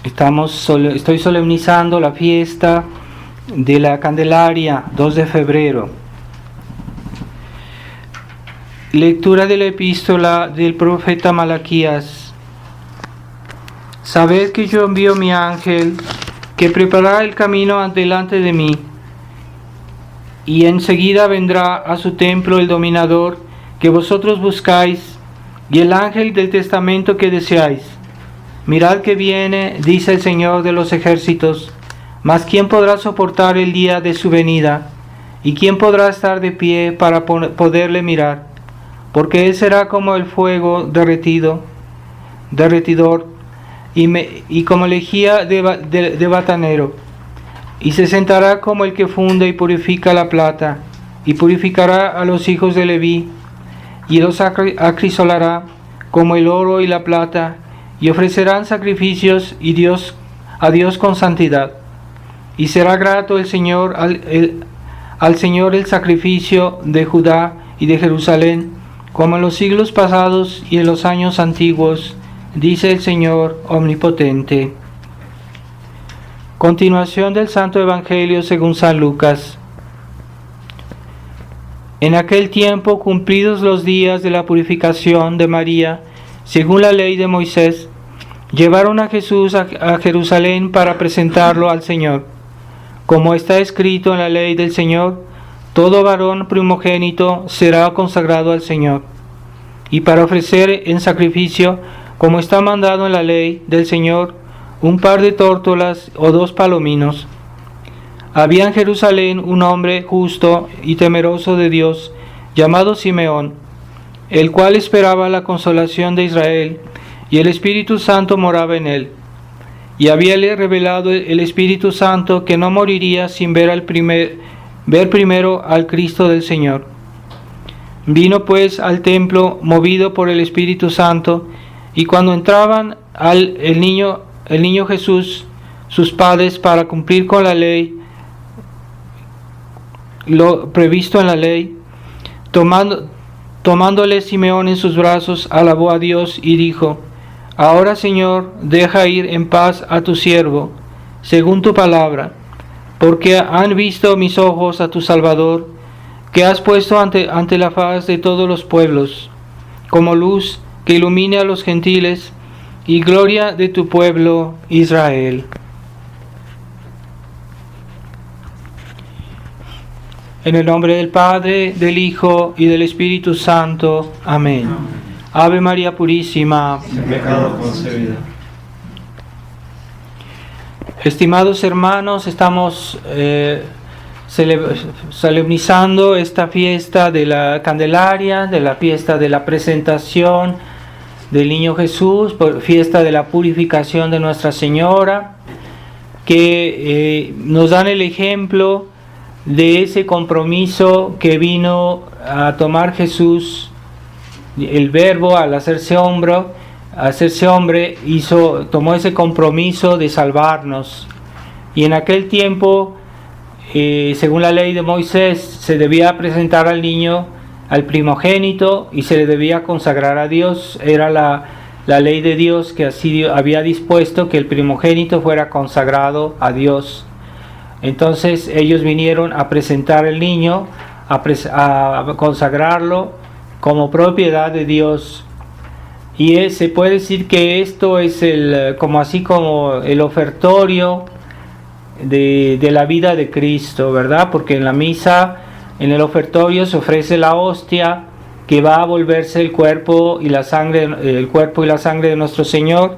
Estoy solemnizando la fiesta de la Candelaria, 2 de febrero. Lectura de la epístola del profeta Malaquías. Sabed que yo envío mi ángel, que preparará el camino delante de mí, y enseguida vendrá a su templo el dominador que vosotros buscáis, y el ángel del testamento que deseáis. Mirad que viene, dice el Señor de los ejércitos, mas ¿quién podrá soportar el día de su venida? ¿Y quién podrá estar de pie para poderle mirar? Porque él será como el fuego derretidor, y como lejía de batanero, y se sentará como el que funde y purifica la plata, y purificará a los hijos de Leví, y los acrisolará como el oro y la plata, y ofrecerán sacrificios a Dios con santidad. Y será grato al Señor el sacrificio de Judá y de Jerusalén, como en los siglos pasados y en los años antiguos, dice el Señor omnipotente. Continuación del Santo Evangelio según San Lucas. En aquel tiempo, cumplidos los días de la purificación de María, según la ley de Moisés, llevaron a Jesús a Jerusalén para presentarlo al Señor. Como está escrito en la ley del Señor, todo varón primogénito será consagrado al Señor. Y para ofrecer en sacrificio, como está mandado en la ley del Señor, un par de tórtolas o 2 palominos. Había en Jerusalén un hombre justo y temeroso de Dios, llamado Simeón, el cual esperaba la consolación de Israel, y el Espíritu Santo moraba en él. Y habíale revelado el Espíritu Santo que no moriría sin ver primero al Cristo del Señor. Vino pues al templo movido por el Espíritu Santo, y cuando entraban el niño Jesús, sus padres, para cumplir con la ley, lo previsto en la ley, tomándole Simeón en sus brazos, alabó a Dios y dijo: Ahora, Señor, deja ir en paz a tu siervo, según tu palabra, porque han visto mis ojos a tu Salvador, que has puesto ante la faz de todos los pueblos, como luz que ilumine a los gentiles, y gloria de tu pueblo Israel. En el nombre del Padre, del Hijo y del Espíritu Santo. Amén. Ave María Purísima, sin pecado concebida. Estimados hermanos, estamos solemnizando esta fiesta de la Candelaria, de la fiesta de la presentación del Niño Jesús, fiesta de la purificación de Nuestra Señora, que nos dan el ejemplo de ese compromiso que vino a tomar Jesús, el Verbo, al hacerse hombre, tomó ese compromiso de salvarnos. Y en aquel tiempo, según la ley de Moisés, se debía presentar al niño, al primogénito, y se le debía consagrar a Dios. Era la ley de Dios que así había dispuesto que el primogénito fuera consagrado a Dios. Entonces ellos vinieron a presentar al niño, a consagrarlo como propiedad de Dios. Y se puede decir que esto es como el ofertorio de la vida de Cristo, ¿verdad? Porque en la misa, en el ofertorio, se ofrece la hostia, que va a volverse el cuerpo y la sangre de nuestro Señor.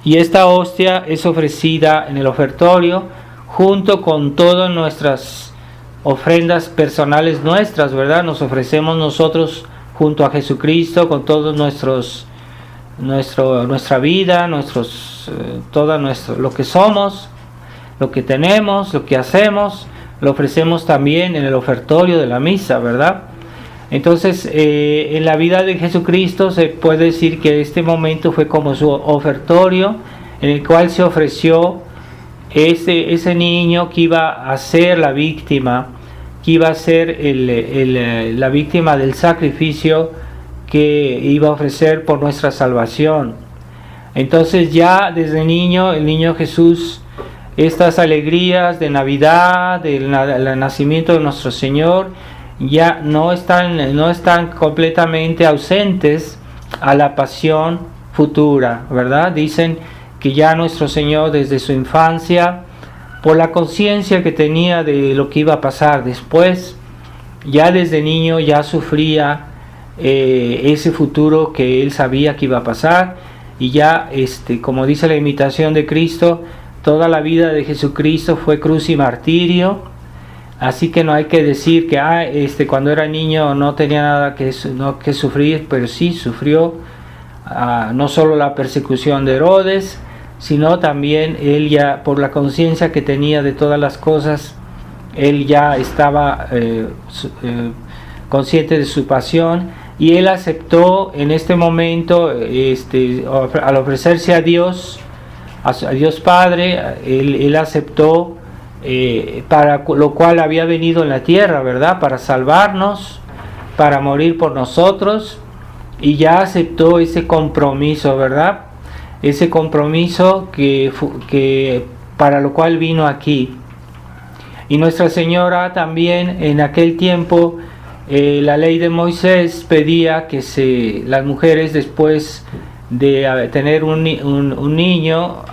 Y esta hostia es ofrecida en el ofertorio junto con todas nuestras ofrendas personales nuestras, ¿verdad? Nos ofrecemos nosotros junto a Jesucristo con todos nuestra vida, lo que somos, lo que tenemos, lo que hacemos, lo ofrecemos también en el ofertorio de la misa, ¿verdad? Entonces, en la vida de Jesucristo se puede decir que este momento fue como su ofertorio, en el cual se ofreció ese niño que iba a ser la víctima, que iba a ser la víctima del sacrificio que iba a ofrecer por nuestra salvación. Entonces ya desde niño, el niño Jesús, estas alegrías de Navidad, del nacimiento de nuestro Señor, ya no están completamente ausentes a la pasión futura, ¿verdad? Dicen que ya nuestro Señor desde su infancia, por la conciencia que tenía de lo que iba a pasar después, ya desde niño ya sufría ese futuro que él sabía que iba a pasar, y ya como dice la imitación de Cristo, toda la vida de Jesucristo fue cruz y martirio, así que no hay que decir que cuando era niño no tenía nada que sufrir, pero sí sufrió no solo la persecución de Herodes, sino también él ya, por la conciencia que tenía de todas las cosas, él ya estaba consciente de su pasión, y él aceptó en este momento, al ofrecerse a Dios Padre, él aceptó para lo cual había venido en la tierra, ¿verdad? Para salvarnos, para morir por nosotros, y ya aceptó ese compromiso, ¿verdad? Ese compromiso que para lo cual vino aquí. Y Nuestra Señora también en aquel tiempo, la ley de Moisés pedía que las mujeres, después de tener un niño,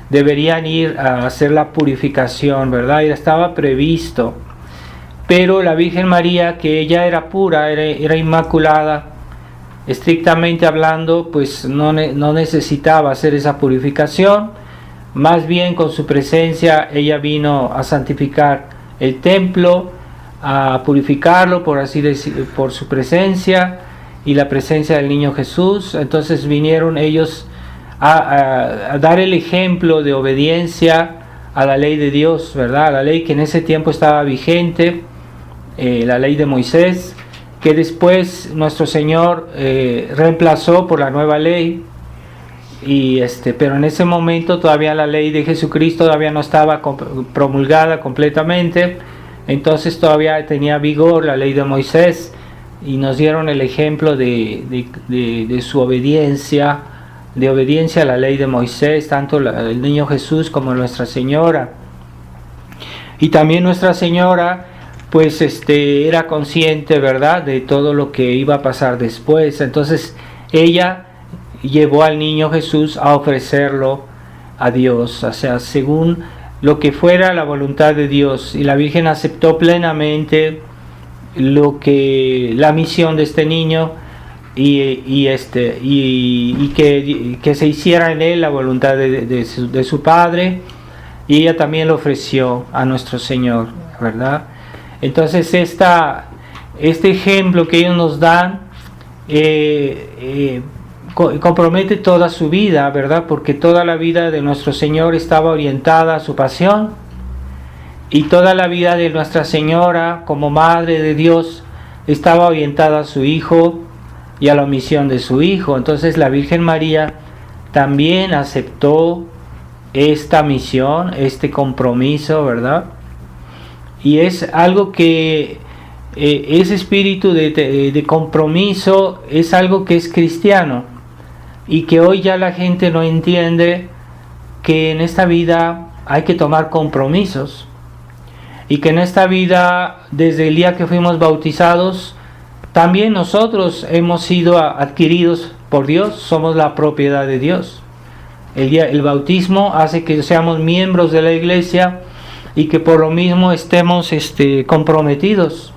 deberían ir a hacer la purificación, ¿verdad? Y estaba previsto. Pero la Virgen María, que ella era pura, era inmaculada, estrictamente hablando, pues no necesitaba hacer esa purificación. Más bien, con su presencia ella vino a santificar el templo, a purificarlo, por así decir, por su presencia y la presencia del niño Jesús. Entonces vinieron ellos a dar el ejemplo de obediencia a la ley de Dios, ¿verdad? A la ley que en ese tiempo estaba vigente, la ley de Moisés, que después nuestro Señor reemplazó por la nueva ley. Pero en ese momento todavía la ley de Jesucristo todavía no estaba promulgada completamente, entonces todavía tenía vigor la ley de Moisés, y nos dieron el ejemplo de su obediencia, de obediencia a la ley de Moisés, tanto el niño Jesús como Nuestra Señora. Y también Nuestra Señora pues era consciente, ¿verdad?, de todo lo que iba a pasar después. Entonces ella llevó al niño Jesús a ofrecerlo a Dios, o sea, según lo que fuera la voluntad de Dios, y la Virgen aceptó plenamente la misión de este niño, y que se hiciera en él la voluntad de su Padre, y ella también lo ofreció a nuestro Señor, ¿verdad? Entonces este ejemplo que ellos nos dan compromete toda su vida, ¿verdad? Porque toda la vida de nuestro Señor estaba orientada a su pasión, y toda la vida de Nuestra Señora como Madre de Dios estaba orientada a su Hijo y a la misión de su Hijo. Entonces la Virgen María también aceptó esta misión, este compromiso, ¿verdad? Y es algo que ese espíritu de compromiso es algo que es cristiano, y que hoy ya la gente no entiende que en esta vida hay que tomar compromisos, y que en esta vida, desde el día que fuimos bautizados, también nosotros hemos sido adquiridos por Dios, somos la propiedad de Dios. El bautismo hace que seamos miembros de la iglesia, y que por lo mismo estemos comprometidos,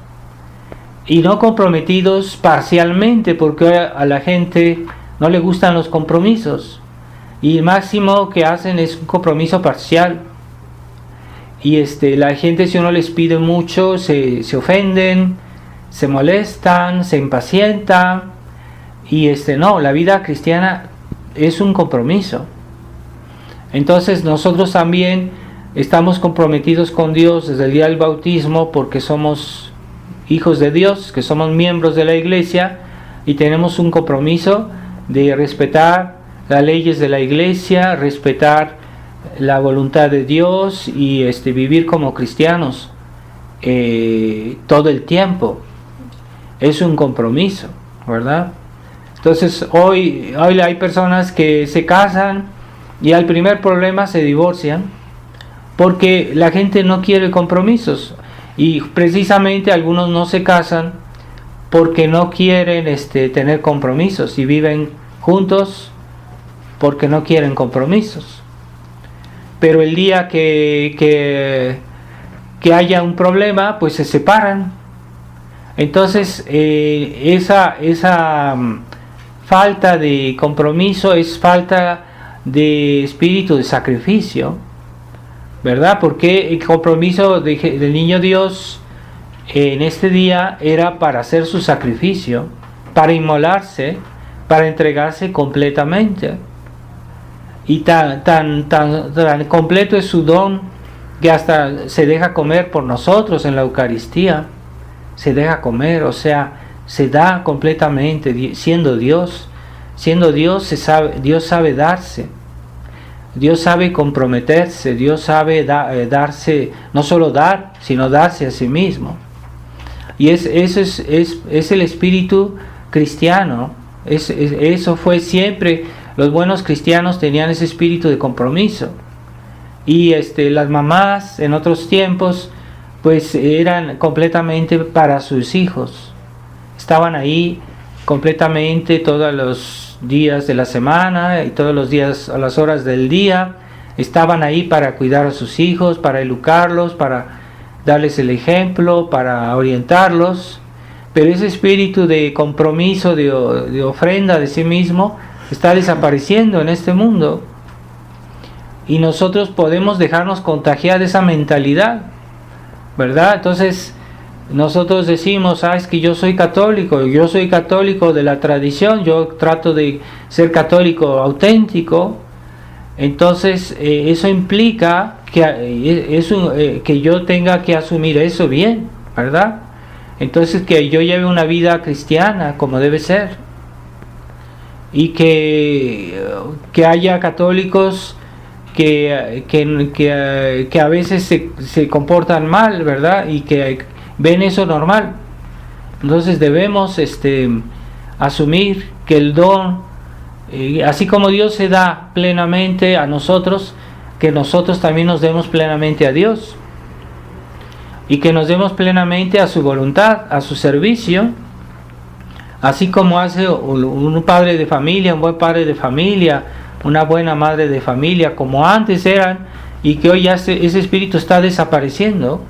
y no comprometidos parcialmente, porque a la gente no le gustan los compromisos, y el máximo que hacen es un compromiso parcial, y la gente, si uno les pide mucho, se ofenden, se molestan, se impacientan, y no, la vida cristiana es un compromiso. Entonces nosotros también estamos comprometidos con Dios desde el día del bautismo, porque somos hijos de Dios, que somos miembros de la iglesia, y tenemos un compromiso de respetar las leyes de la iglesia, respetar la voluntad de Dios, y vivir como cristianos todo el tiempo. Es un compromiso, ¿verdad? Entonces hoy hay personas que se casan y al primer problema se divorcian porque la gente no quiere compromisos, y precisamente algunos no se casan porque no quieren tener compromisos, y viven juntos porque no quieren compromisos. Pero el día que haya un problema, pues se separan. Entonces esa falta de compromiso es falta de espíritu de sacrificio, ¿verdad? Porque el compromiso del niño Dios en este día era para hacer su sacrificio, para inmolarse, para entregarse completamente. Y tan completo es su don que hasta se deja comer por nosotros en la Eucaristía. Se deja comer, o sea, se da completamente, siendo Dios. Siendo Dios, Dios sabe darse. Dios sabe comprometerse. Dios sabe darse, no solo dar, sino darse a sí mismo. Y eso es el espíritu cristiano. Eso fue siempre. Los buenos cristianos tenían ese espíritu de compromiso. Y las mamás en otros tiempos pues eran completamente para sus hijos. Estaban ahí completamente todos los días de la semana y todos los días a las horas del día. Estaban ahí para cuidar a sus hijos, para educarlos, para darles el ejemplo, para orientarlos. Pero ese espíritu de compromiso, de ofrenda de sí mismo, está desapareciendo en este mundo. Y nosotros podemos dejarnos contagiar de esa mentalidad, ¿verdad? Entonces nosotros decimos, es que yo soy católico de la tradición, yo trato de ser católico auténtico. Entonces eso implica que yo tenga que asumir eso bien, ¿verdad? Entonces que yo lleve una vida cristiana como debe ser, y que haya católicos que a veces se comportan mal, ¿verdad? Y que ven eso normal. Entonces debemos asumir que el don, así como Dios se da plenamente a nosotros, que nosotros también nos demos plenamente a Dios, y que nos demos plenamente a su voluntad, a su servicio, así como hace un padre de familia, un buen padre de familia, una buena madre de familia, como antes eran, y que hoy ya ese espíritu está desapareciendo,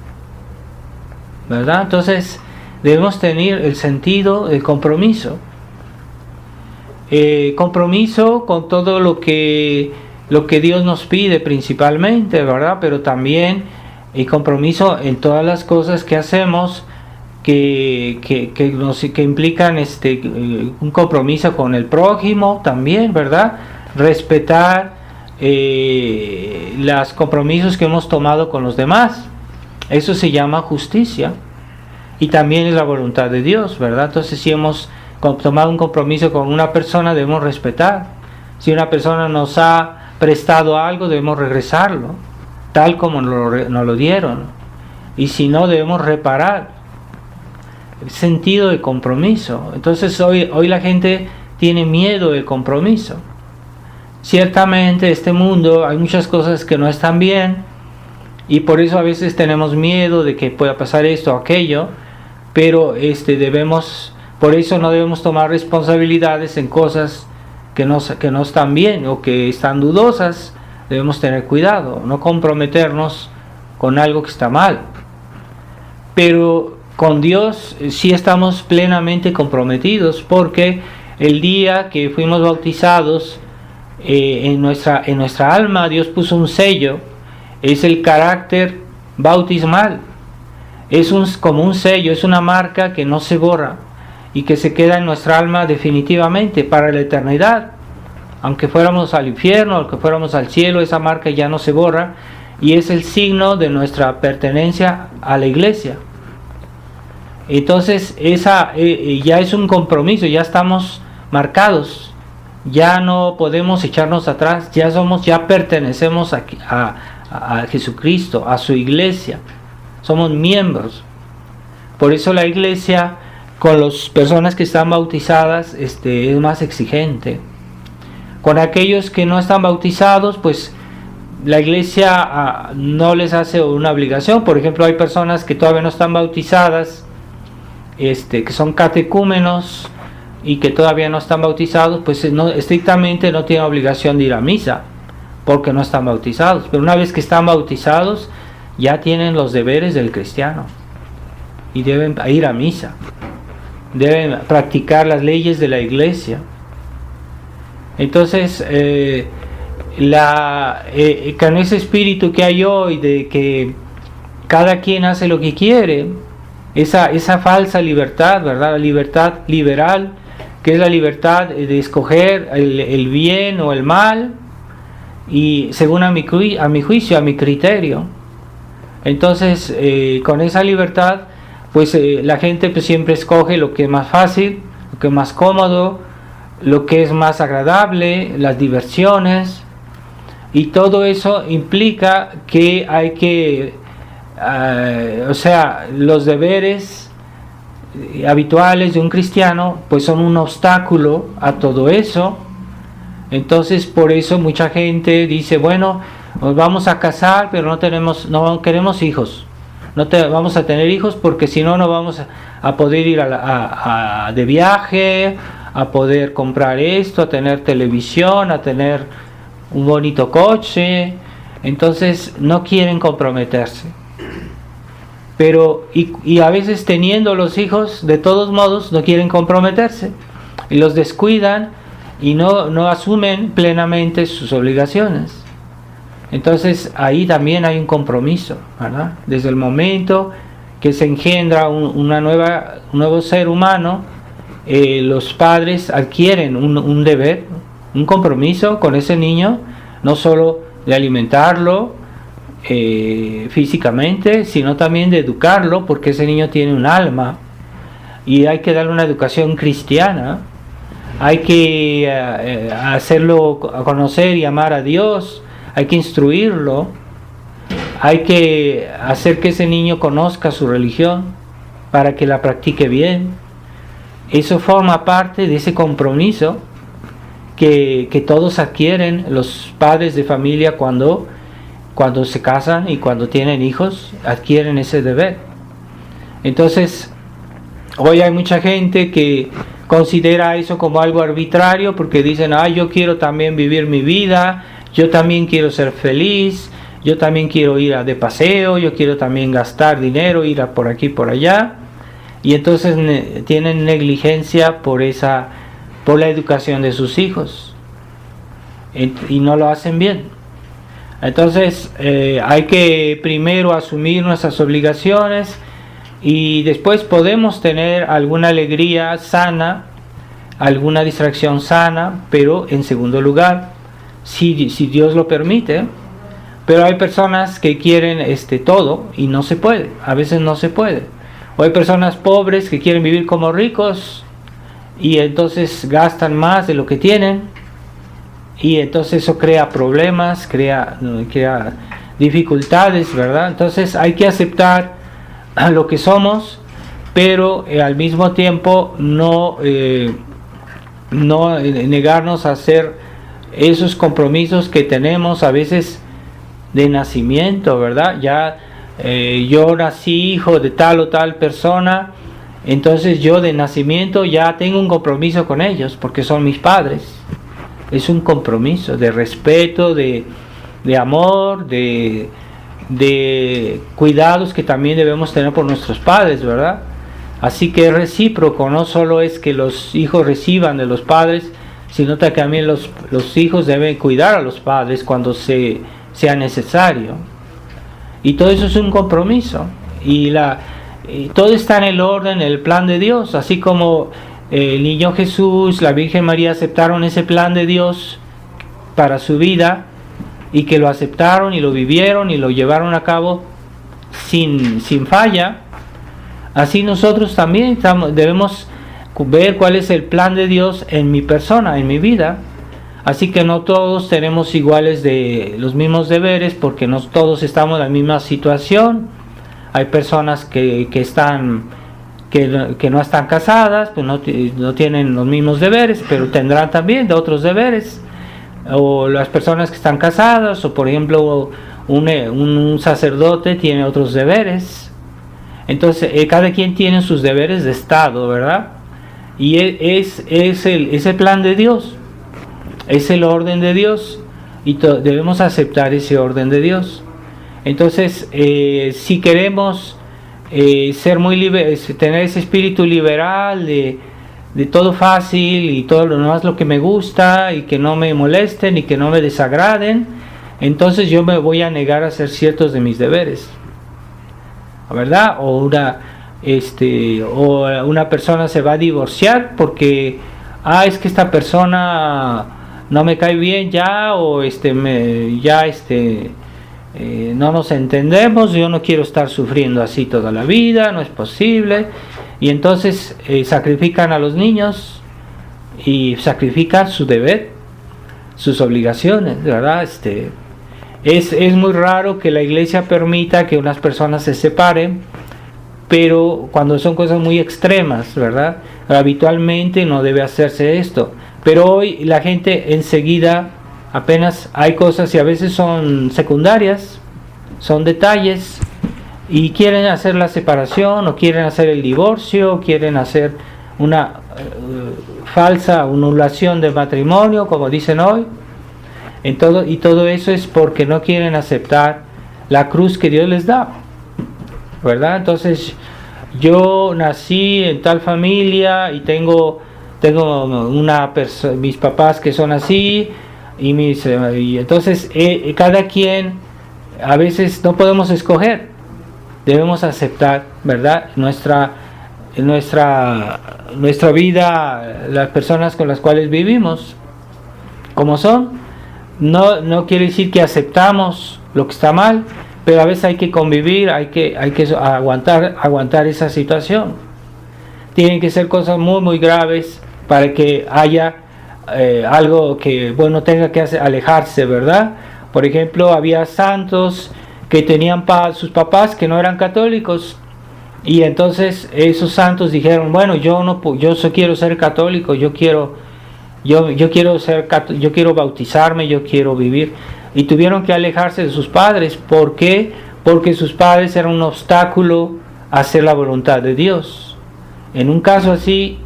¿verdad? Entonces debemos tener el sentido del compromiso, compromiso con todo lo que Dios nos pide principalmente, ¿verdad? Pero también el compromiso en todas las cosas que hacemos que implican un compromiso con el prójimo también, ¿verdad? Respetar los compromisos que hemos tomado con los demás. Eso se llama justicia, y también es la voluntad de Dios, ¿verdad? Entonces, si hemos tomado un compromiso con una persona, debemos respetar. Si una persona nos ha prestado algo, debemos regresarlo tal como nos lo dieron, y si no, debemos reparar. El sentido de compromiso. Entonces hoy la gente tiene miedo del compromiso. Ciertamente este mundo hay muchas cosas que no están bien, y por eso a veces tenemos miedo de que pueda pasar esto o aquello, pero por eso no debemos tomar responsabilidades en cosas que no están bien o que están dudosas. Debemos tener cuidado, no comprometernos con algo que está mal. Pero con Dios sí estamos plenamente comprometidos, porque el día que fuimos bautizados, en nuestra alma Dios puso un sello. Es el carácter bautismal. Es como un sello, es una marca que no se borra y que se queda en nuestra alma definitivamente para la eternidad. Aunque fuéramos al infierno, aunque fuéramos al cielo, esa marca ya no se borra, y es el signo de nuestra pertenencia a la iglesia. Entonces ya es un compromiso, ya estamos marcados, ya no podemos echarnos atrás, ya pertenecemos a Jesucristo, a su iglesia, somos miembros. Por eso la iglesia con las personas que están bautizadas es más exigente. Con aquellos que no están bautizados, pues la iglesia no les hace una obligación. Por ejemplo, hay personas que todavía no están bautizadas, que son catecúmenos y que todavía no están bautizados, pues estrictamente no tienen obligación de ir a misa porque no están bautizados. Pero una vez que están bautizados, ya tienen los deberes del cristiano y deben ir a misa, deben practicar las leyes de la iglesia. Entonces, con ese espíritu que hay hoy de que cada quien hace lo que quiere, esa falsa libertad, ¿verdad? La libertad liberal, que es la libertad de escoger el bien o el mal, y según a mi juicio, a mi criterio. Entonces, con esa libertad, pues la gente pues siempre escoge lo que es más fácil, lo que es más cómodo, lo que es más agradable, las diversiones, y todo eso implica que hay que, los deberes habituales de un cristiano pues son un obstáculo a todo eso. Entonces por eso mucha gente dice, bueno, nos vamos a casar, pero no queremos hijos, vamos a tener hijos porque si no vamos a poder ir de viaje, a poder comprar esto, a tener televisión, a tener un bonito coche. Entonces no quieren comprometerse. Pero y a veces teniendo los hijos, de todos modos no quieren comprometerse y los descuidan y no asumen plenamente sus obligaciones. Entonces ahí también hay un compromiso, ¿verdad? Desde el momento que se engendra un nuevo ser humano, los padres adquieren un deber, un compromiso con ese niño, no solo de alimentarlo físicamente, sino también de educarlo, porque ese niño tiene un alma y hay que darle una educación cristiana. Hay que hacerlo conocer y amar a Dios, hay que instruirlo, hay que hacer que ese niño conozca su religión para que la practique bien. Eso forma parte de ese compromiso que todos adquieren, los padres de familia cuando se casan y cuando tienen hijos, adquieren ese deber. Entonces, hoy hay mucha gente que considera eso como algo arbitrario porque dicen, yo quiero también vivir mi vida, yo también quiero ser feliz, yo también quiero ir de paseo, yo quiero también gastar dinero, ir por aquí, por allá. Y entonces tienen negligencia por la educación de sus hijos y no lo hacen bien. Entonces hay que primero asumir nuestras obligaciones y después podemos tener alguna alegría sana, alguna distracción sana, pero en segundo lugar, si Dios lo permite. Pero hay personas que quieren todo y no se puede, a veces no se puede. O hay personas pobres que quieren vivir como ricos y entonces gastan más de lo que tienen y entonces eso crea problemas, crea dificultades, ¿verdad? Entonces hay que aceptar lo que somos, pero al mismo tiempo no negarnos a hacer esos compromisos que tenemos a veces de nacimiento, ¿verdad? Yo nací hijo de tal o tal persona, entonces yo de nacimiento ya tengo un compromiso con ellos porque son mis padres. Es un compromiso de respeto, de amor, de cuidados que también debemos tener por nuestros padres, ¿verdad? Así que es recíproco, no solo es que los hijos reciban de los padres, sino que también los hijos deben cuidar a los padres cuando sea necesario. Y todo eso es un compromiso. Y todo está en el orden, en el plan de Dios. Así como el niño Jesús, la Virgen María aceptaron ese plan de Dios para su vida y que lo aceptaron y lo vivieron y lo llevaron a cabo sin falla. Así nosotros también debemos ver cuál es el plan de Dios en mi persona, en mi vida. Así que no todos tenemos iguales de los mismos deberes porque no todos estamos en la misma situación. Hay personas que están que no están casadas, pues no tienen los mismos deberes, pero tendrán también de otros deberes. O las personas que están casadas, o por ejemplo un sacerdote tiene otros deberes. Entonces cada quien tiene sus deberes de Estado, ¿verdad? Y es el plan de Dios, es el orden de Dios, y debemos aceptar ese orden de Dios. Entonces si queremos ser tener ese espíritu liberal de todo fácil y todo lo demás lo que me gusta y que no me molesten y que no me desagraden, entonces yo me voy a negar a hacer ciertos de mis deberes, ¿verdad? O una persona se va a divorciar porque es que esta persona no me cae bien ya, o no nos entendemos, yo no quiero estar sufriendo así toda la vida, no es posible. Y entonces sacrifican a los niños y sacrifican su deber, sus obligaciones, ¿verdad? Es muy raro que la iglesia permita que unas personas se separen, pero cuando son cosas muy extremas, ¿verdad? Habitualmente no debe hacerse esto. Pero hoy la gente enseguida, apenas hay cosas y a veces son secundarias, son detalles, y quieren hacer la separación, o quieren hacer el divorcio, o quieren hacer una falsa anulación del matrimonio, como dicen hoy. Y todo eso es porque no quieren aceptar la cruz que Dios les da, ¿verdad? Entonces, yo nací en tal familia y tengo mis papás que son así, y entonces cada quien, a veces no podemos escoger. Debemos aceptar, ¿verdad? Nuestra vida, las personas con las cuales vivimos, como son. No quiere decir que aceptamos lo que está mal, pero a veces hay que convivir, hay que aguantar esa situación. Tienen que ser cosas muy, muy graves para que haya algo que, tenga que alejarse, ¿verdad? Por ejemplo, había santos que tenían sus papás que no eran católicos, y entonces esos santos dijeron, yo quiero ser católico, yo quiero bautizarme, yo quiero vivir, y tuvieron que alejarse de sus padres. ¿Por qué? Porque sus padres eran un obstáculo a hacer la voluntad de Dios. En un caso así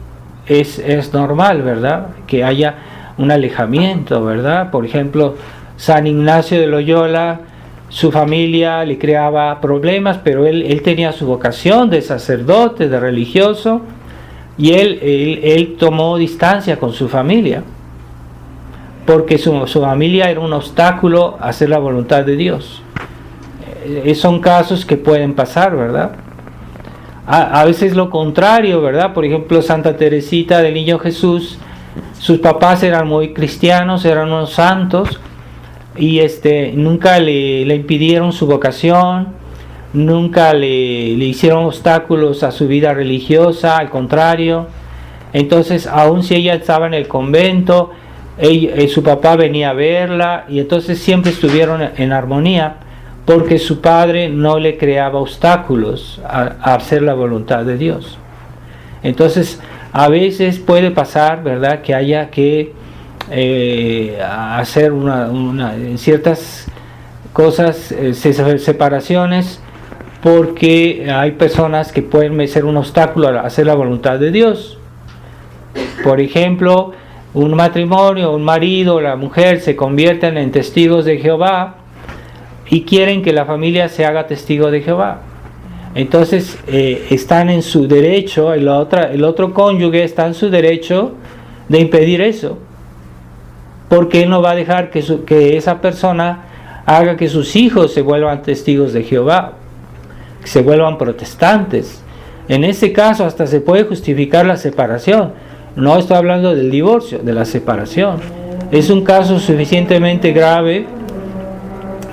es normal, ¿verdad?, que haya un alejamiento, ¿verdad? Por ejemplo, San Ignacio de Loyola, su familia le creaba problemas, pero él tenía su vocación de sacerdote, de religioso, y él tomó distancia con su familia, porque su familia era un obstáculo a hacer la voluntad de Dios. Son casos que pueden pasar, ¿verdad? A veces lo contrario, ¿verdad? Por ejemplo, Santa Teresita del Niño Jesús, sus papás eran muy cristianos, eran unos santos, y nunca le impidieron su vocación, nunca le hicieron obstáculos a su vida religiosa, al contrario. Entonces, aun si ella estaba en el convento, su papá venía a verla, y entonces siempre estuvieron en armonía, porque su padre no le creaba obstáculos a hacer la voluntad de Dios. Entonces, a veces puede pasar, ¿verdad?, que haya que hacer en ciertas cosas, separaciones, porque hay personas que pueden ser un obstáculo a hacer la voluntad de Dios. Por ejemplo, un matrimonio, un marido o la mujer se convierten en testigos de Jehová y quieren que la familia se haga testigo de Jehová. Entonces están en su derecho, el otro cónyuge está en su derecho de impedir eso, porque él no va a dejar que esa persona haga que sus hijos se vuelvan testigos de Jehová, que se vuelvan protestantes. En ese caso hasta se puede justificar la separación. No estoy hablando del divorcio, de la separación. Es un caso suficientemente grave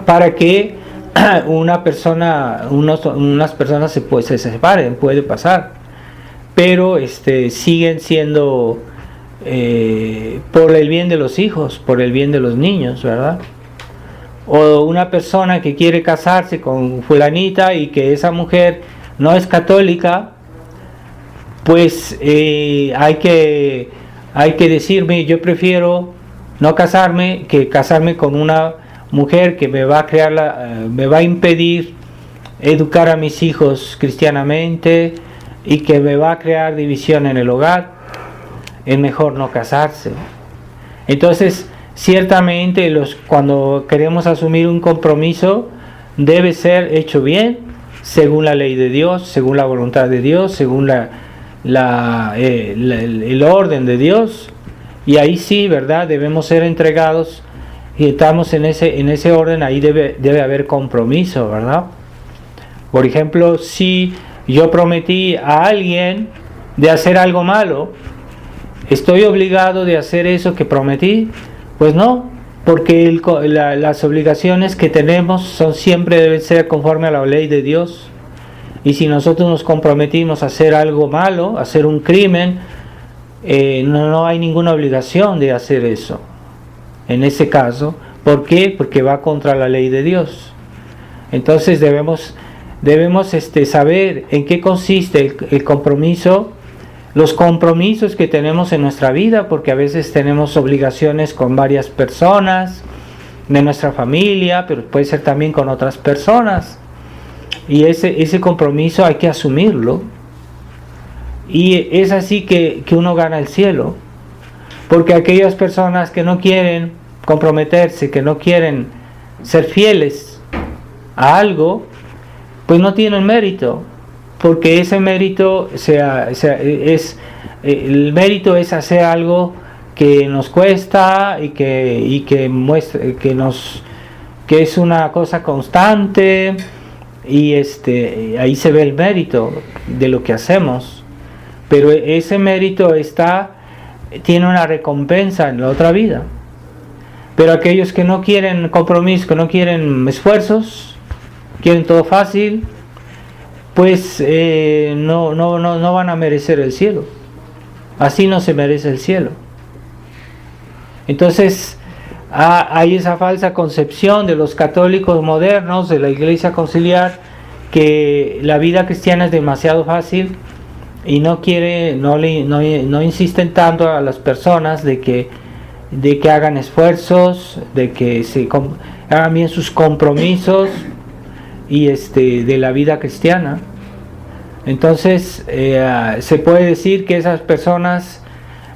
para que unas personas se separen, puede pasar, pero siguen siendo por el bien de los hijos, por el bien de los niños, ¿verdad? O una persona que quiere casarse con fulanita y que esa mujer no es católica, pues hay que decirme, yo prefiero no casarme que casarme con una mujer que me va a impedir educar a mis hijos cristianamente y que me va a crear división en el hogar. Es mejor no casarse. Entonces, ciertamente cuando queremos asumir un compromiso, debe ser hecho bien, según la ley de Dios, según la voluntad de Dios, según el orden de Dios. Y ahí sí, ¿verdad? Debemos ser entregados y estamos en ese orden. Ahí debe haber compromiso, ¿verdad? Por ejemplo, si yo prometí a alguien de hacer algo malo, ¿estoy obligado de hacer eso que prometí? Pues no, porque las obligaciones que tenemos siempre deben ser conforme a la ley de Dios. Y si nosotros nos comprometimos a hacer algo malo, a hacer un crimen, no hay ninguna obligación de hacer eso. En ese caso, ¿por qué? Porque va contra la ley de Dios. Entonces debemos saber en qué consiste el compromiso, los compromisos que tenemos en nuestra vida, porque a veces tenemos obligaciones con varias personas de nuestra familia, pero puede ser también con otras personas. Y ese compromiso hay que asumirlo. Y es así que uno gana el cielo. Porque aquellas personas que no quieren comprometerse, que no quieren ser fieles a algo, pues no tienen mérito. Porque ese mérito el mérito es hacer algo que nos cuesta y que muestra que es una cosa constante. Y ahí se ve el mérito de lo que hacemos, pero ese mérito tiene una recompensa en la otra vida. Pero aquellos que no quieren compromiso, que no quieren esfuerzos, quieren todo fácil, pues no van a merecer el cielo. Así no se merece el cielo. Entonces hay esa falsa concepción de los católicos modernos, de la Iglesia Conciliar, que la vida cristiana es demasiado fácil y no insisten tanto a las personas de que hagan esfuerzos, de que hagan bien sus compromisos y de la vida cristiana. Entonces se puede decir que esas personas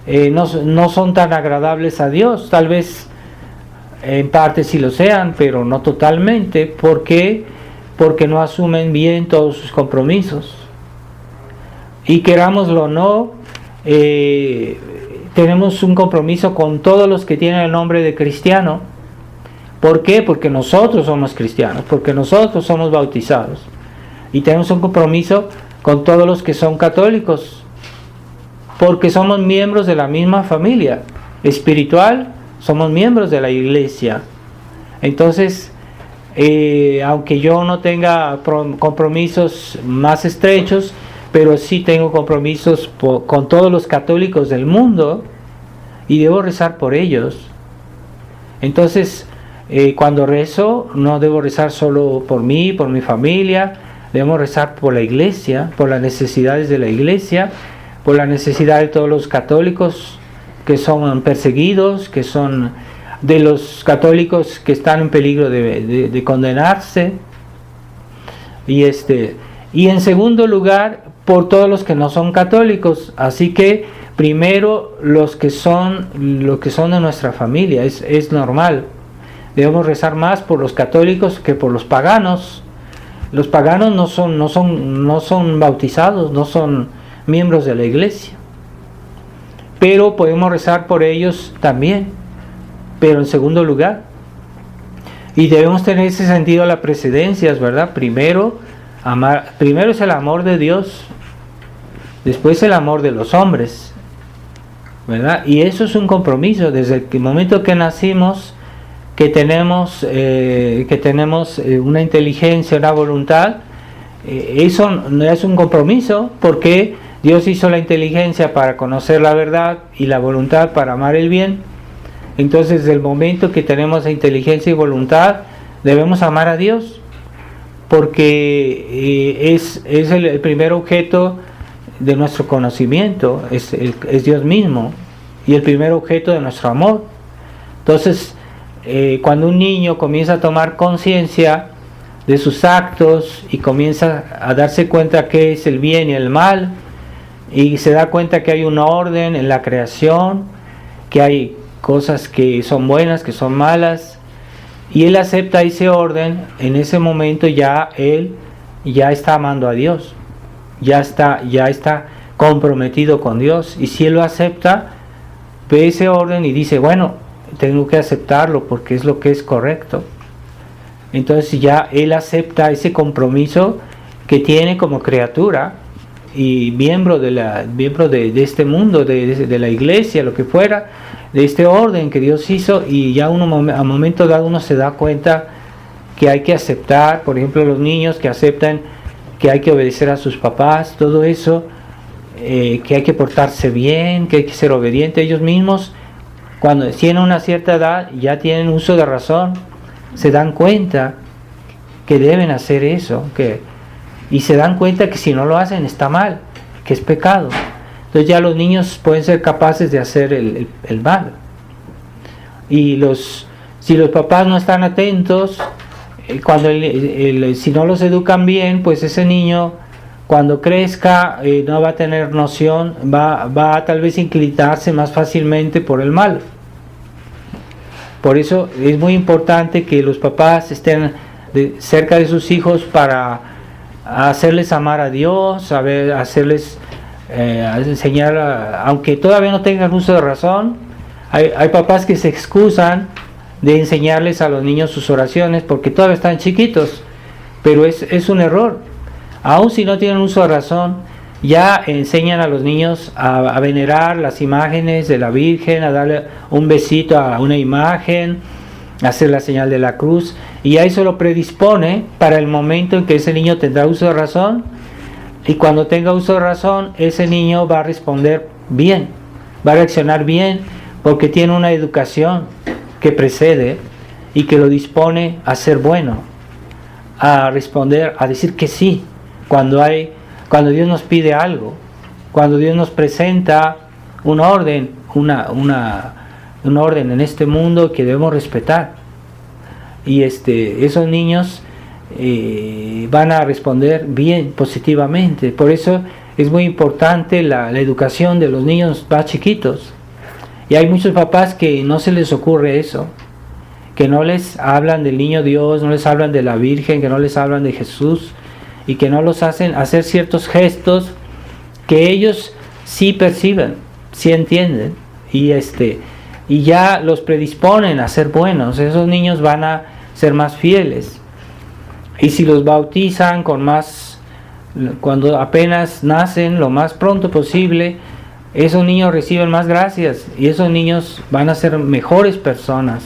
no son tan agradables a Dios. Tal vez en parte sí lo sean, pero no totalmente. ¿Por qué? Porque no asumen bien todos sus compromisos. Y querámoslo o no, tenemos un compromiso con todos los que tienen el nombre de cristiano. ¿Por qué? Porque nosotros somos cristianos, porque nosotros somos bautizados. Y tenemos un compromiso con todos los que son católicos, porque somos miembros de la misma familia espiritual. Somos miembros de la iglesia. Entonces, aunque yo no tenga compromisos más estrechos, pero sí tengo compromisos con todos los católicos del mundo y debo rezar por ellos. Entonces, cuando rezo, no debo rezar solo por mí, por mi familia, debemos rezar por la iglesia, por las necesidades de la iglesia, por la necesidad de todos los católicos que son perseguidos, que son de los católicos que están en peligro de condenarse, y en segundo lugar por todos los que no son católicos. Así que primero los que son de nuestra familia, es normal. Debemos rezar más por los católicos que por los paganos. Los paganos no son bautizados, no son miembros de la iglesia, pero podemos rezar por ellos también, pero en segundo lugar. Y debemos tener ese sentido a las precedencias, ¿verdad? Primero es el amor de Dios, después el amor de los hombres, ¿verdad? Y eso es un compromiso desde el momento que nacimos, que tenemos una inteligencia, una voluntad. Eso no es un compromiso, porque Dios hizo la inteligencia para conocer la verdad y la voluntad para amar el bien. Entonces, desde el momento que tenemos inteligencia y voluntad, debemos amar a Dios, porque es el primer objeto de nuestro conocimiento, es Dios mismo y el primer objeto de nuestro amor. Entonces, cuando un niño comienza a tomar conciencia de sus actos y comienza a darse cuenta qué es el bien y el mal, y se da cuenta que hay un orden en la creación, que hay cosas que son buenas, que son malas, y él acepta ese orden, en ese momento él ya está amando a Dios, ya está comprometido con Dios, y si él lo acepta, ve ese orden y dice, bueno, tengo que aceptarlo porque es lo que es correcto. Entonces ya él acepta ese compromiso que tiene como criatura y miembro de este mundo, de la iglesia, lo que fuera, de este orden que Dios hizo, y ya a momento dado uno se da cuenta que hay que aceptar, por ejemplo, los niños que aceptan que hay que obedecer a sus papás, todo eso, que hay que portarse bien, que hay que ser obediente a ellos mismos. Cuando tienen una cierta edad, ya tienen uso de razón, se dan cuenta que deben hacer eso, y se dan cuenta que si no lo hacen está mal, que es pecado. Entonces ya los niños pueden ser capaces de hacer el mal. Y si los papás no están atentos, si no los educan bien, pues ese niño cuando crezca no va a tener noción, va a tal vez inclinarse más fácilmente por el mal. Por eso es muy importante que los papás estén cerca de sus hijos para hacerles amar a Dios, hacerles enseñar, aunque todavía no tengan uso de razón. Hay papás que se excusan de enseñarles a los niños sus oraciones porque todavía están chiquitos, pero es un error. Aun si no tienen uso de razón, ya enseñan a los niños a venerar las imágenes de la Virgen, a darle un besito a una imagen, a hacer la señal de la cruz, y ya eso lo predispone para el momento en que ese niño tendrá uso de razón, y cuando tenga uso de razón, ese niño va a responder bien, va a reaccionar bien, porque tiene una educación que precede y que lo dispone a ser bueno, a responder, a decir que sí, cuando Dios nos pide algo, cuando Dios nos presenta un orden, un orden en este mundo que debemos respetar, y esos niños van a responder bien, positivamente. Por eso es muy importante la educación de los niños más chiquitos, y hay muchos papás que no se les ocurre eso, que no les hablan del niño Dios, no les hablan de la Virgen, que no les hablan de Jesús, y que no los hacen hacer ciertos gestos que ellos sí perciben, sí entienden, y ya los predisponen a ser buenos. Esos niños van a ser más fieles, y si los bautizan cuando apenas nacen, lo más pronto posible, esos niños reciben más gracias, y esos niños van a ser mejores personas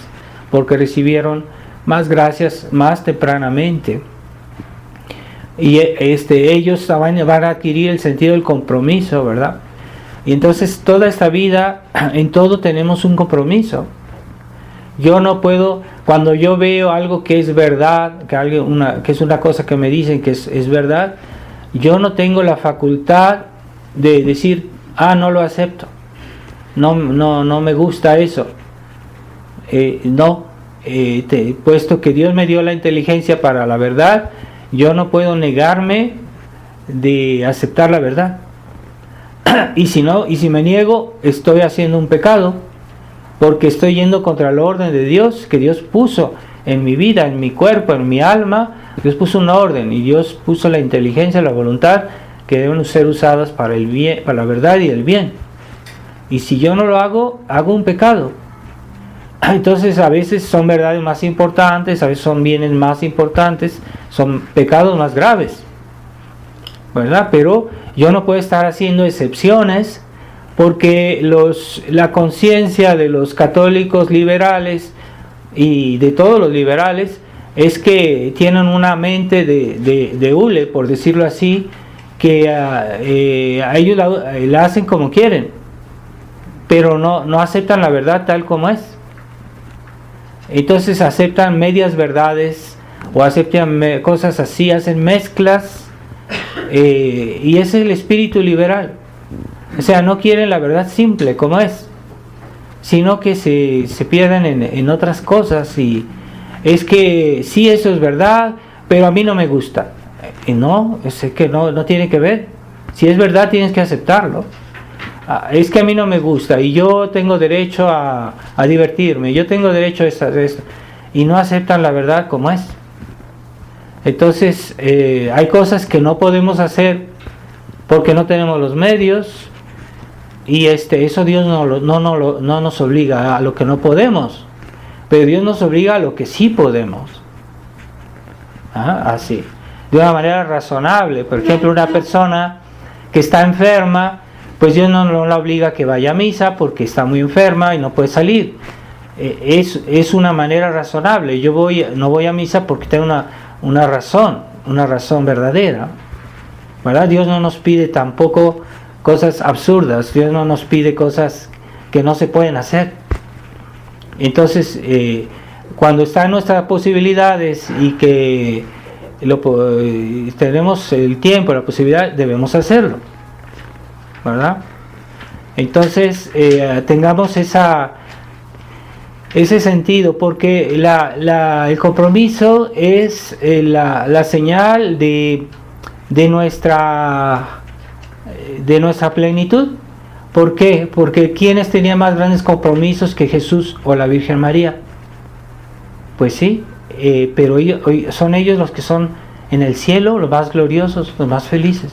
porque recibieron más gracias más tempranamente. Y ellos van a adquirir el sentido del compromiso, ¿verdad? Y entonces toda esta vida, en todo tenemos un compromiso. Yo no puedo, cuando yo veo algo que es verdad, que es una cosa que me dicen que es verdad, yo no tengo la facultad de decir, no lo acepto, no me gusta eso. Puesto que Dios me dio la inteligencia para la verdad, yo no puedo negarme de aceptar la verdad. Y si me niego, estoy haciendo un pecado, porque estoy yendo contra el orden de Dios, que Dios puso en mi vida, en mi cuerpo, en mi alma. Dios puso un orden, y Dios puso la inteligencia, la voluntad, que deben ser usadas para el bien, para la verdad y el bien. Y si yo no lo hago un pecado. Entonces a veces son verdades más importantes, a veces son bienes más importantes, son pecados más graves, ¿verdad? Pero yo no puedo estar haciendo excepciones, porque la conciencia de los católicos liberales y de todos los liberales es que tienen una mente de hule, por decirlo así, que a ellos la hacen como quieren, pero no aceptan la verdad tal como es. Entonces aceptan medias verdades, o aceptan cosas así, hacen mezclas Y ese es el espíritu liberal. O sea, no quieren la verdad simple como es, sino que se pierden en otras cosas. Y es que sí, eso es verdad, pero a mí no me gusta. Y no, es que no tiene que ver. Si es verdad, tienes que aceptarlo. Es que a mí no me gusta y yo tengo derecho a divertirme, yo tengo derecho a esto. Y no aceptan la verdad como es. Entonces hay cosas que no podemos hacer porque no tenemos los medios, y eso Dios no nos obliga a lo que no podemos, pero Dios nos obliga a lo que sí podemos. Así, de una manera razonable. Por ejemplo, una persona que está enferma, pues Dios no la obliga a que vaya a misa porque está muy enferma y no puede salir. Es una manera razonable. Yo no voy a misa porque tengo una razón verdadera, ¿verdad? Dios no nos pide tampoco cosas absurdas. Dios no nos pide cosas que no se pueden hacer. Entonces, cuando están nuestras posibilidades y que tenemos el tiempo, la posibilidad, debemos hacerlo, ¿verdad? Entonces tengamos ese sentido, porque el compromiso es la señal de nuestra plenitud. ¿Por qué? Porque ¿quiénes tenían más grandes compromisos que Jesús o la Virgen María? Pues sí, pero son ellos los que son en el cielo los más gloriosos, los más felices.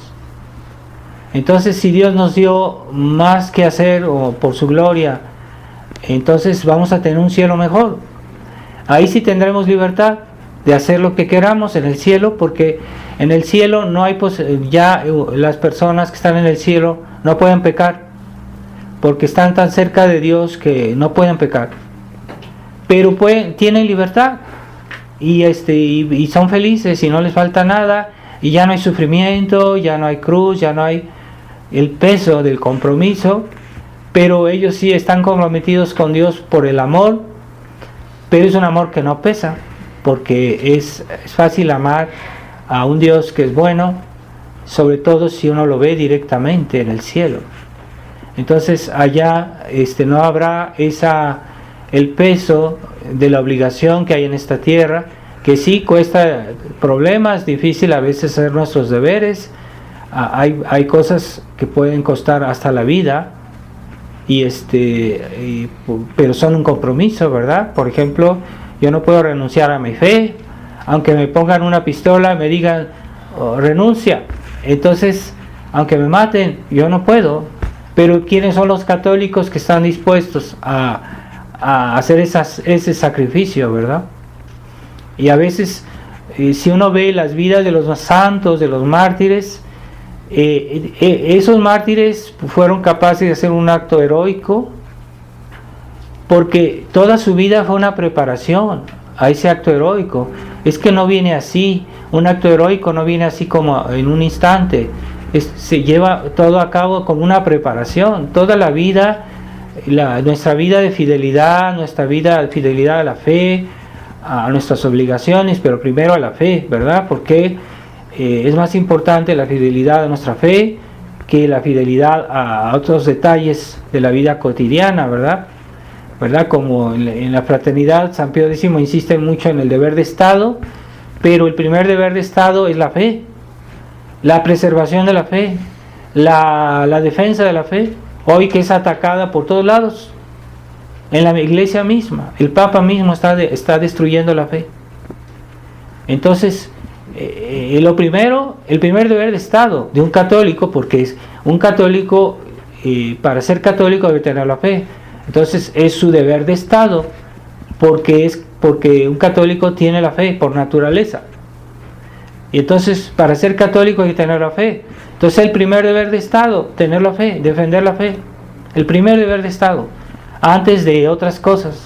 Entonces, si Dios nos dio más que hacer o por su gloria, entonces vamos a tener un cielo mejor. Ahí sí tendremos libertad de hacer lo que queramos en el cielo, porque en el cielo no hay ya las personas que están en el cielo no pueden pecar, porque están tan cerca de Dios que no pueden pecar, pero tienen libertad y son felices y no les falta nada, y ya no hay sufrimiento, ya no hay cruz, ya no hay el peso del compromiso. Pero ellos sí están comprometidos con Dios por el amor, pero es un amor que no pesa, porque es fácil amar a un Dios que es bueno, sobre todo si uno lo ve directamente en el cielo. Entonces allá no habrá el peso de la obligación que hay en esta tierra, que sí cuesta problemas, difícil a veces hacer nuestros deberes. Hay cosas que pueden costar hasta la vida, pero son un compromiso, ¿verdad? Por ejemplo, yo no puedo renunciar a mi fe, aunque me pongan una pistola, me digan renuncia. Entonces, aunque me maten, yo no puedo. Pero ¿quiénes son los católicos que están dispuestos a hacer ese sacrificio, verdad? Y a veces, si uno ve las vidas de los santos, de los mártires, esos mártires fueron capaces de hacer un acto heroico, porque toda su vida fue una preparación a ese acto heroico. Es que no viene así, un acto heroico no viene así como en un instante, se lleva todo a cabo con una preparación, toda la vida, nuestra vida de fidelidad, nuestra vida de fidelidad a la fe, a nuestras obligaciones, pero primero a la fe, ¿verdad? Porque es más importante la fidelidad a nuestra fe que la fidelidad a otros detalles de la vida cotidiana, ¿verdad? Como en la fraternidad, San Pío X insiste mucho en el deber de Estado, pero el primer deber de Estado es la fe, la preservación de la fe, la defensa de la fe, hoy que es atacada por todos lados, en la iglesia misma, el Papa mismo está destruyendo la fe. Entonces, el primer deber de Estado de un católico, porque es un católico, para ser católico debe tener la fe. Entonces es su deber de Estado, porque un católico tiene la fe por naturaleza. Y entonces para ser católico hay que tener la fe. Entonces el primer deber de Estado, tener la fe, defender la fe. El primer deber de Estado, antes de otras cosas,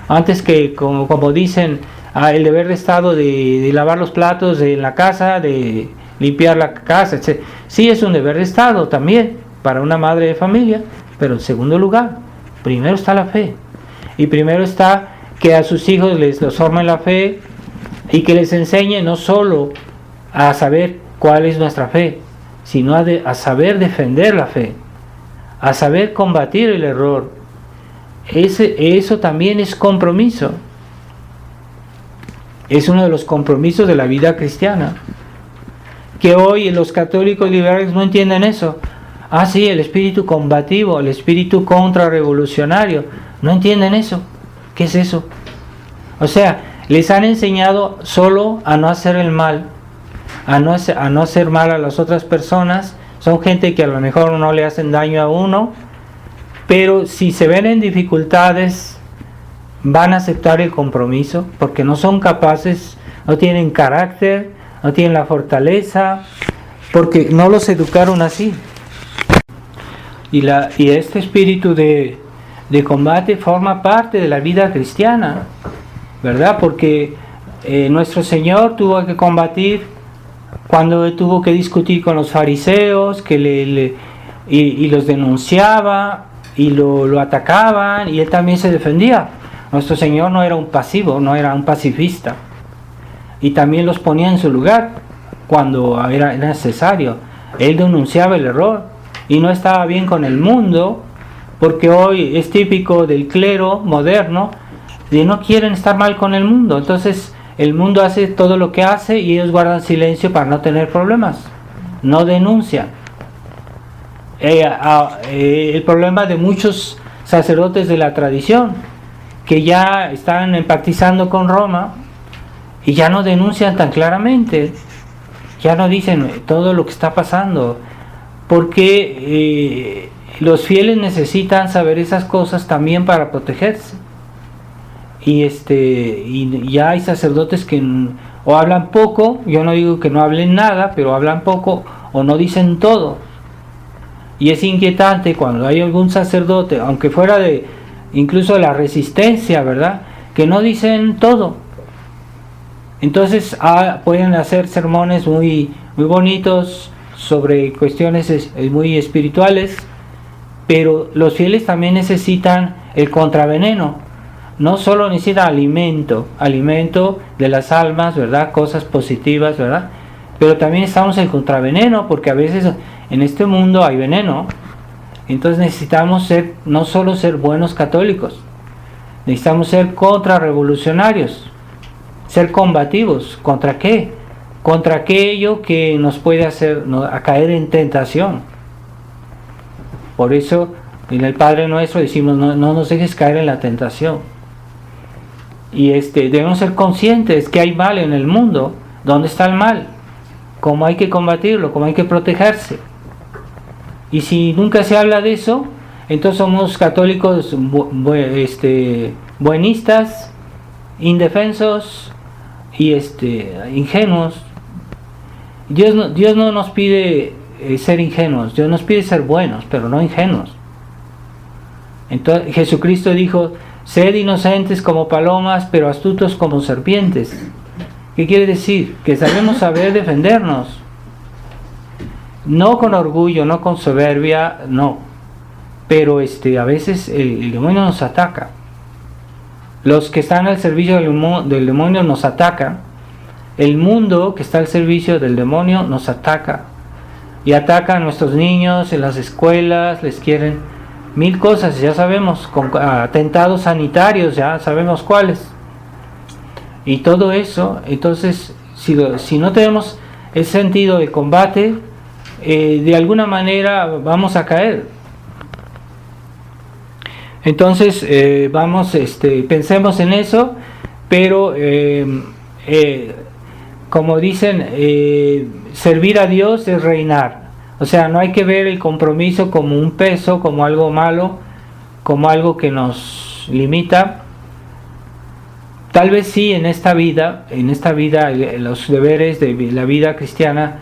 antes que como dicen, el deber de Estado de lavar los platos en la casa, de limpiar la casa, etc. Sí, es un deber de Estado también para una madre de familia, pero en segundo lugar, primero está la fe, y primero está que a sus hijos les formen la fe y que les enseñe no solo a saber cuál es nuestra fe, sino a saber defender la fe, a saber combatir el error. Eso también es compromiso. Es uno de los compromisos de la vida cristiana. Que hoy los católicos liberales no entienden eso. Ah, sí, el espíritu combativo, el espíritu contrarrevolucionario. No entienden eso. ¿Qué es eso? O sea, les han enseñado solo a no hacer el mal, a no hacer mal a las otras personas. Son gente que a lo mejor no le hacen daño a uno, pero si se ven en dificultades, van a aceptar el compromiso, porque no son capaces, no tienen carácter, no tienen la fortaleza, porque no los educaron así. Y este espíritu de combate forma parte de la vida cristiana, ¿verdad? Porque nuestro Señor tuvo que combatir cuando tuvo que discutir con los fariseos, y los denunciaba, y lo atacaban, y Él también se defendía. Nuestro Señor no era un pasivo, no era un pacifista. Y también los ponía en su lugar cuando era necesario. Él denunciaba el error y no estaba bien con el mundo, porque hoy es típico del clero moderno de no quieren estar mal con el mundo. Entonces el mundo hace todo lo que hace y ellos guardan silencio para no tener problemas, no denuncian. El problema de muchos sacerdotes de la tradición que ya están empatizando con Roma y ya no denuncian tan claramente, ya no dicen todo lo que está pasando, porque los fieles necesitan saber esas cosas también para protegerse. Y ya hay sacerdotes que o hablan poco, yo no digo que no hablen nada, pero hablan poco o no dicen todo. Y es inquietante cuando hay algún sacerdote, aunque fuera incluso de la resistencia, ¿verdad?, que no dicen todo. Entonces pueden hacer sermones muy, muy bonitos sobre cuestiones muy espirituales, pero los fieles también necesitan el contraveneno. No solo necesitan alimento de las almas, ¿verdad?, cosas positivas, ¿verdad?, pero también necesitamos el contraveneno, porque a veces en este mundo hay veneno. Entonces necesitamos no solo ser buenos católicos, necesitamos ser contrarrevolucionarios, ser combativos. ¿Contra qué? Contra aquello que nos puede hacer a caer en tentación. Por eso en el Padre Nuestro decimos, no nos dejes caer en la tentación. Y debemos ser conscientes que hay mal en el mundo. ¿Dónde está el mal? ¿Cómo hay que combatirlo? ¿Cómo hay que protegerse? Y si nunca se habla de eso, entonces somos católicos buenistas, indefensos y ingenuos. Dios no nos pide ser ingenuos, Dios nos pide ser buenos, pero no ingenuos. Entonces Jesucristo dijo, sed inocentes como palomas, pero astutos como serpientes. ¿Qué quiere decir? Que sabemos saber defendernos. No con orgullo, no con soberbia, no. Pero a veces el demonio nos ataca. Los que están al servicio del demonio nos atacan. El mundo que está al servicio del demonio nos ataca. Y ataca a nuestros niños en las escuelas, les quieren mil cosas, ya sabemos, con atentados sanitarios, ya sabemos cuáles. Y todo eso, entonces, si no tenemos ese sentido de combate, de alguna manera vamos a caer. Entonces pensemos en eso, pero como dicen, servir a Dios es reinar. O sea, no hay que ver el compromiso como un peso, como algo malo, como algo que nos limita. Tal vez sí en esta vida los deberes de la vida cristiana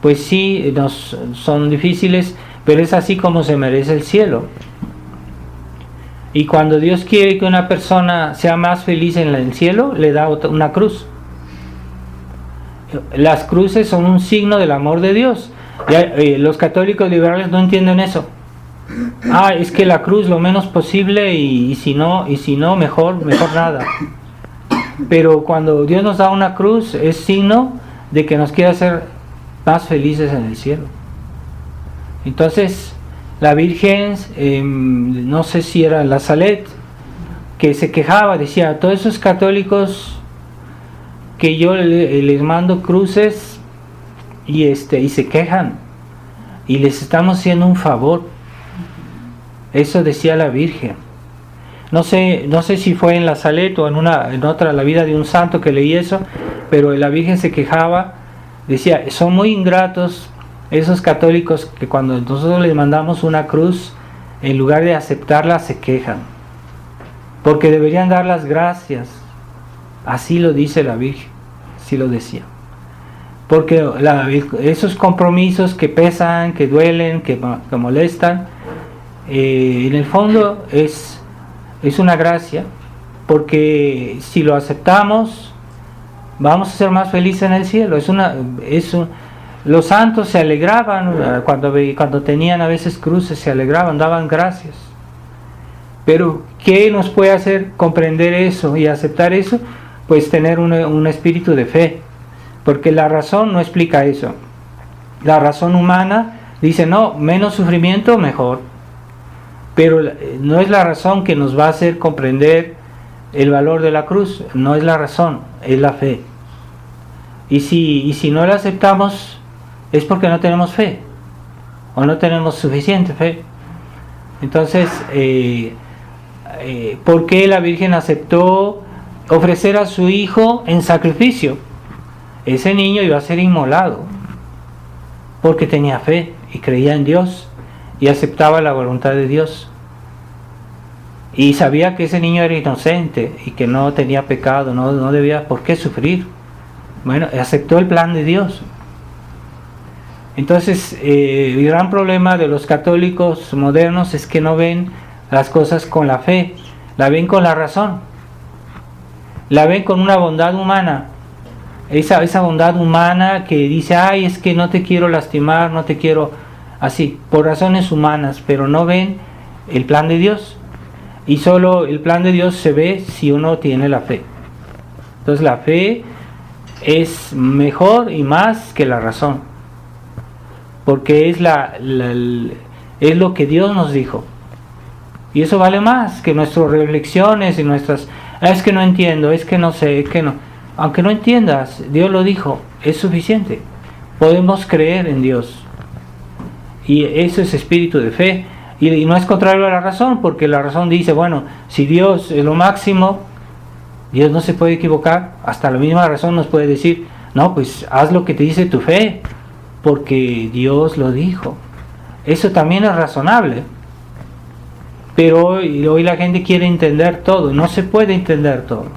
pues sí son difíciles, pero es así como se merece el cielo. Y cuando Dios quiere que una persona sea más feliz en el cielo, le da una cruz. Las cruces son un signo del amor de Dios. Los católicos liberales no entienden eso. Es que la cruz lo menos posible y si no mejor nada. Pero cuando Dios nos da una cruz es signo de que nos quiere hacer más felices en el cielo. Entonces, la Virgen, no sé si era la Salet, que se quejaba, decía, todos esos católicos que yo les mando cruces y se quejan, y les estamos haciendo un favor. Eso decía la Virgen. No sé si fue en la Salet o en otra, la vida de un santo que leí eso, pero la Virgen se quejaba, decía, son muy ingratos esos católicos que cuando nosotros les mandamos una cruz, en lugar de aceptarla, se quejan, porque deberían dar las gracias. Así lo dice la Virgen, así lo decía. Porque esos compromisos que pesan, que duelen, que molestan, en el fondo es una gracia, porque si lo aceptamos, vamos a ser más felices en el cielo. Los santos se alegraban cuando tenían a veces cruces, se alegraban, daban gracias. Pero ¿qué nos puede hacer comprender eso y aceptar eso? Pues tener un espíritu de fe, porque la razón no explica eso. La razón humana dice, no, menos sufrimiento, mejor. Pero no es la razón que nos va a hacer comprender el valor de la cruz, no es la razón, es la fe. Y si no la aceptamos, es porque no tenemos fe, o no tenemos suficiente fe. Entonces, ¿por qué la Virgen aceptó ofrecer a su hijo en sacrificio? Ese niño iba a ser inmolado, porque tenía fe y creía en Dios y aceptaba la voluntad de Dios, y sabía que ese niño era inocente y que no tenía pecado, no debía por qué sufrir. Bueno, aceptó el plan de Dios. Entonces, el gran problema de los católicos modernos es que no ven las cosas con la fe, la ven con la razón, la ven con una bondad humana, esa bondad humana que dice, ay, es que no te quiero lastimar, no te quiero así, por razones humanas, pero no ven el plan de Dios. Y solo el plan de Dios se ve si uno tiene la fe. Entonces la fe es mejor y más que la razón, porque es es lo que Dios nos dijo, y eso vale más que nuestras reflexiones y nuestras, es que no entiendo, es que no sé, es que no. Aunque no entiendas, Dios lo dijo, es suficiente. Podemos creer en Dios, y eso es espíritu de fe, y no es contrario a la razón, porque la razón dice, bueno, si Dios es lo máximo, Dios no se puede equivocar. Hasta la misma razón nos puede decir, no, pues haz lo que te dice tu fe, porque Dios lo dijo. Eso también es razonable. Pero hoy la gente quiere entender todo, no se puede entender todo.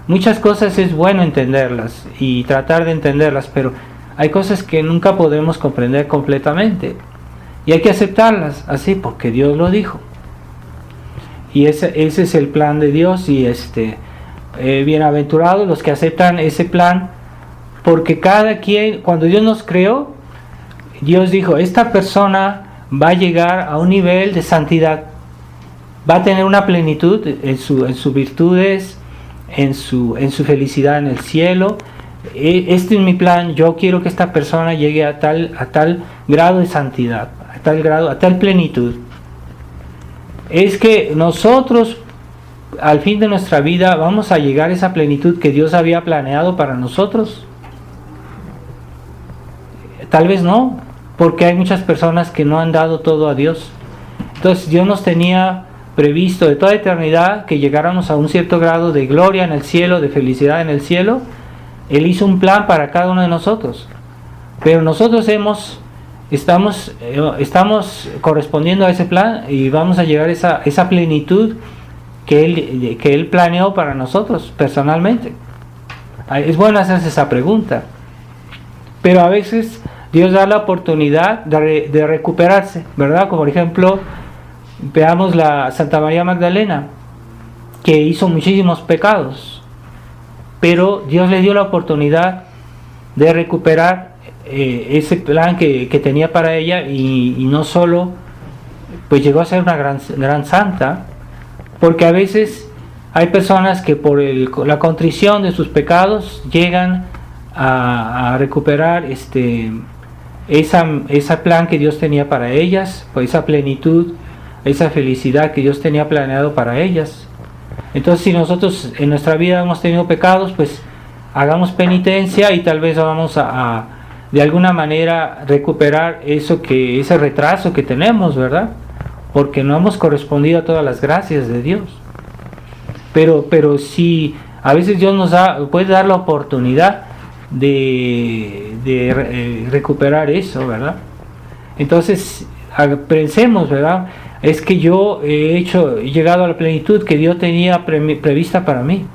Muchas cosas es bueno entenderlas y tratar de entenderlas, pero hay cosas que nunca podemos comprender completamente, y hay que aceptarlas así porque Dios lo dijo. Y ese es el plan de Dios, y bienaventurados los que aceptan ese plan, porque cada quien, cuando Dios nos creó, Dios dijo, esta persona va a llegar a un nivel de santidad, va a tener una plenitud en sus virtudes, en su felicidad en el cielo. Este es mi plan, yo quiero que esta persona llegue a tal grado de santidad, a tal plenitud. Es que nosotros al fin de nuestra vida vamos a llegar a esa plenitud que Dios había planeado para nosotros. Tal vez no, porque hay muchas personas que no han dado todo a Dios. Entonces Dios nos tenía previsto de toda eternidad que llegáramos a un cierto grado de gloria en el cielo, de felicidad en el cielo. Él hizo un plan para cada uno de nosotros, pero nosotros estamos correspondiendo a ese plan, y vamos a llegar a esa plenitud que Él planeó para nosotros personalmente. Es bueno hacerse esa pregunta, pero a veces Dios da la oportunidad de recuperarse, ¿verdad? Como por ejemplo, veamos la Santa María Magdalena, que hizo muchísimos pecados, pero Dios le dio la oportunidad de recuperar ese plan que tenía para ella, y no solo, pues llegó a ser una gran santa, porque a veces hay personas que por la contrición de sus pecados llegan a recuperar ese plan que Dios tenía para ellas, pues esa plenitud, esa felicidad que Dios tenía planeado para ellas. Entonces, si nosotros en nuestra vida hemos tenido pecados, pues hagamos penitencia y tal vez vamos a de alguna manera recuperar ese retraso que tenemos, ¿verdad? Porque no hemos correspondido a todas las gracias de Dios. Pero si a veces Dios nos puede dar la oportunidad de recuperar eso, ¿verdad? Entonces, pensemos, ¿verdad? Es que yo he llegado a la plenitud que Dios tenía prevista para mí.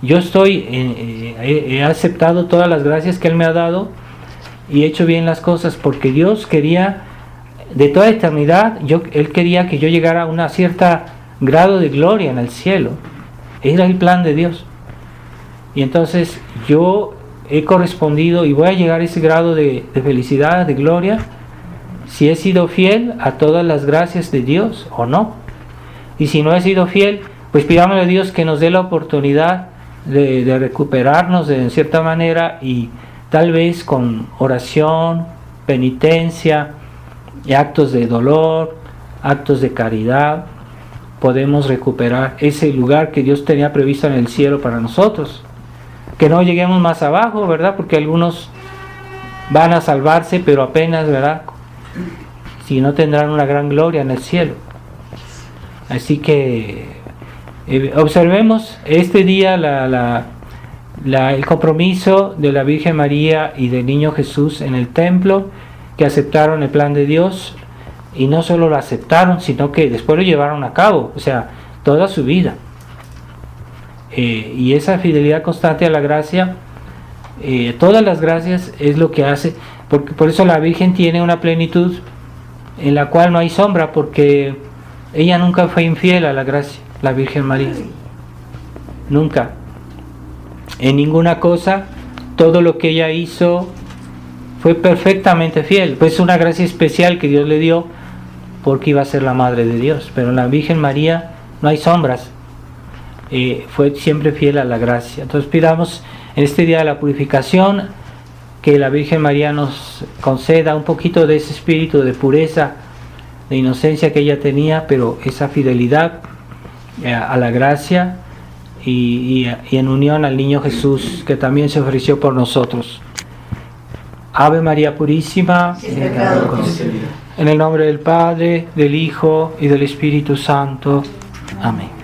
Yo he aceptado todas las gracias que Él me ha dado y he hecho bien las cosas porque Dios quería, de toda eternidad, Él quería que yo llegara a un cierto grado de gloria en el cielo. Era el plan de Dios. Y entonces yo he correspondido y voy a llegar a ese grado de felicidad, de gloria, si he sido fiel a todas las gracias de Dios o no. Y si no he sido fiel, pues pidámosle a Dios que nos dé la oportunidad de recuperarnos en cierta manera y tal vez con oración, penitencia, y actos de dolor, actos de caridad, podemos recuperar ese lugar que Dios tenía previsto en el cielo para nosotros. Que no lleguemos más abajo, ¿verdad? Porque algunos van a salvarse, pero apenas, ¿verdad? Si no tendrán una gran gloria en el cielo. Así que observemos este día el compromiso de la Virgen María y del Niño Jesús en el templo, que aceptaron el plan de Dios, y no solo lo aceptaron, sino que después lo llevaron a cabo, o sea, toda su vida. Y esa fidelidad constante a la gracia, todas las gracias es lo que hace, porque por eso la Virgen tiene una plenitud en la cual no hay sombra, porque ella nunca fue infiel a la gracia, la Virgen María, nunca, en ninguna cosa. Todo lo que ella hizo fue perfectamente fiel. Pues una gracia especial que Dios le dio porque iba a ser la Madre de Dios, pero en la Virgen María no hay sombras. Fue siempre fiel a la gracia. Entonces pidamos en este día de la purificación que la Virgen María nos conceda un poquito de ese espíritu de pureza, de inocencia que ella tenía, pero esa fidelidad a la gracia y en unión al Niño Jesús, que también se ofreció por nosotros. Ave María Purísima, en el nombre del Padre, del Hijo y del Espíritu Santo. Amén.